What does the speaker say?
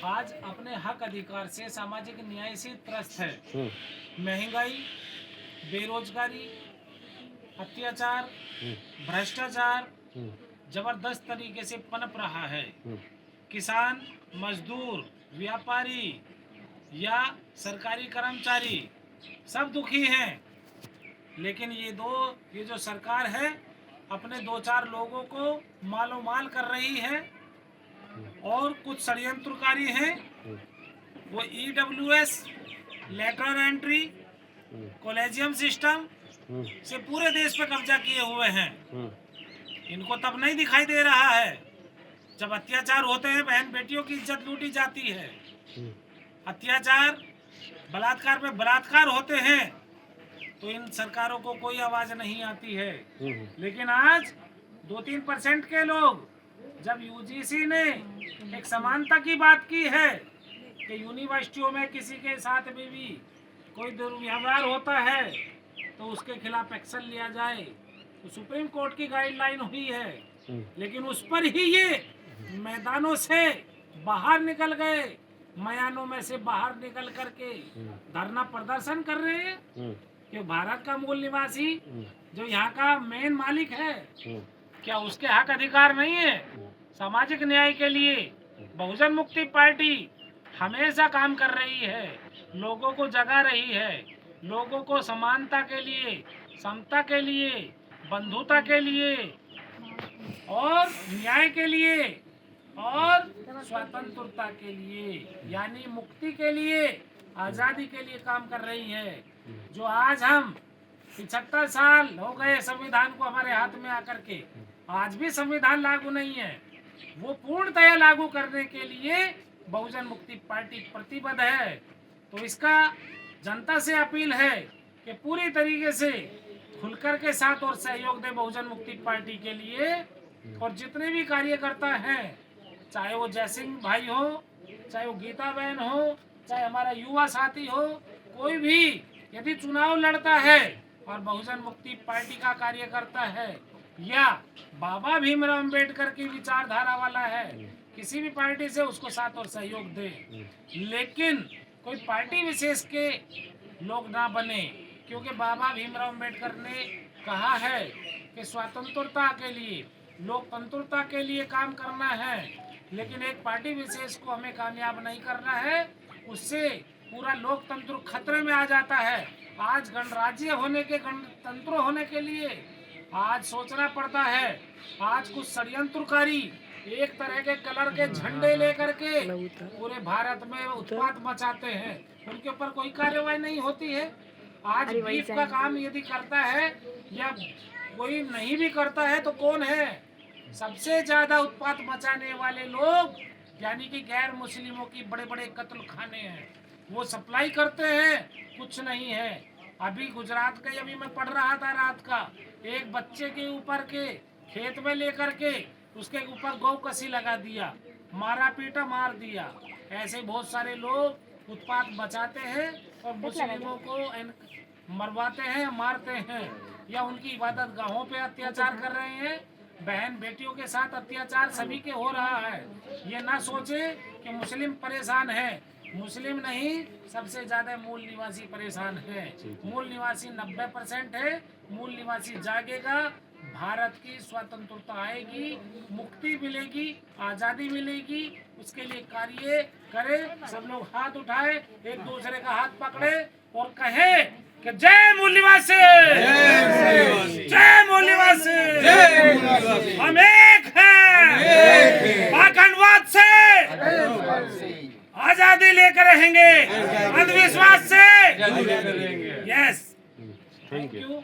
आज अपने हक अधिकार से सामाजिक न्याय से त्रस्त है। महंगाई, बेरोजगारी, अत्याचार, भ्रष्टाचार जबरदस्त तरीके से पनप रहा है। किसान, मजदूर, व्यापारी या सरकारी कर्मचारी सब दुखी हैं। लेकिन ये जो सरकार है अपने 2-4 लोगों को मालो माल कर रही है और कुछ षड्यंत्रकारी हैं। वो EWS, lateral entry, collegium system से पूरे देश पे कब्जा किए हुए हैं। इनको तब नहीं दिखाई दे रहा है जब अत्याचार होते हैं, बहन बेटियों की इज्जत लूटी जाती है। अत्याचार, बलात्कार पे बलात्कार होते हैं तो इन सरकारों को कोई आवाज नहीं आती है। लेकिन आज 2-3% के लोग, जब UGC ने एक समानता की बात की है कि यूनिवर्सिटियों में किसी के साथ भी कोई दुर्व्यवहार होता है तो उसके खिलाफ एक्शन लिया जाए, तो सुप्रीम कोर्ट की गाइडलाइन हुई है। लेकिन उस पर ही ये मैदानों से बाहर निकल गए, मयानों में से बाहर निकल करके धरना प्रदर्शन कर रहे हैं कि भारत का मूल निवासी जो यहाँ का मेन मालिक है, क्या उसके हक अधिकार नहीं है? सामाजिक न्याय के लिए बहुजन मुक्ति पार्टी हमेशा काम कर रही है, लोगों को जगा रही है, लोगों को समानता के लिए, समता के लिए, बंधुता के लिए और न्याय के लिए और स्वतंत्रता के लिए, यानी मुक्ति के लिए, आजादी के लिए काम कर रही है। जो आज हम 75 साल हो गए संविधान को हमारे हाथ में आकर के, आज भी संविधान लागू नहीं है। वो पूर्णतया लागू करने के लिए बहुजन मुक्ति पार्टी प्रतिबद्ध है। तो इसका जनता से अपील है कि पूरी तरीके से खुलकर के साथ और सहयोग दे बहुजन मुक्ति पार्टी के लिए। और जितने भी कार्यकर्ता हैं, चाहे वो जयसिंह भाई हो, चाहे वो गीता बहन हो, चाहे हमारा युवा साथी हो, कोई भी यदि चुनाव लड़ता है और बहुजन मुक्ति पार्टी का कार्यकर्ता है या बाबा भीमराव अंबेडकर की विचारधारा वाला है, किसी भी पार्टी से उसको साथ और सहयोग दे। लेकिन कोई पार्टी विशेष के लोग ना बने, क्योंकि बाबा भीमराव अंबेडकर ने कहा है कि स्वतंत्रता के लिए, लोकतंत्रता के लिए काम करना है। लेकिन एक पार्टी विशेष को हमें कामयाब नहीं करना है, उससे पूरा लोकतंत्र खतरे में आ जाता है। आज गणराज्य होने के, गणतंत्र होने के लिए आज सोचना पड़ता है। आज कुछ षड्यंत्रकारी एक तरह के कलर के झंडे लेकर के पूरे भारत में उत्पात मचाते हैं, उनके ऊपर कोई कार्रवाई नहीं होती है। आज बीफ का काम यदि करता है या कोई नहीं भी करता है तो कौन है? सबसे ज्यादा उत्पात मचाने वाले लोग यानी कि गैर मुस्लिमों की बड़े बड़े कत्ल खाने हैं, वो सप्लाई करते हैं, कुछ नहीं है। अभी गुजरात का, अभी मैं पढ़ रहा था रात का, एक बच्चे के ऊपर के खेत में लेकर के उसके ऊपर गौ कसी लगा दिया, मारा पीटा मार दिया। ऐसे बहुत सारे लोग उत्पात मचाते हैं और मुस्लिमों को मरवाते हैं, मारते हैं या उनकी इबादत गाहों पे अत्याचार कर रहे हैं। बहन बेटियों के साथ अत्याचार सभी के हो रहा है। ये ना सोचे कि मुस्लिम परेशान है, मुस्लिम नहीं, सबसे ज्यादा मूल निवासी परेशान है। मूल निवासी 90% है। मूल निवासी जागेगा, भारत की स्वतंत्रता आएगी, मुक्ति मिलेगी, आजादी मिलेगी, उसके लिए कार्य करे। सब लोग हाथ उठाए, एक दूसरे का हाथ पकड़े और कहे कि जय मूल निवासी, जय मूल निवासी, हम एक हैं, पाखंडवाद से आजादी लेकर रहेंगे, अंधविश्वास से। Yes, thank you.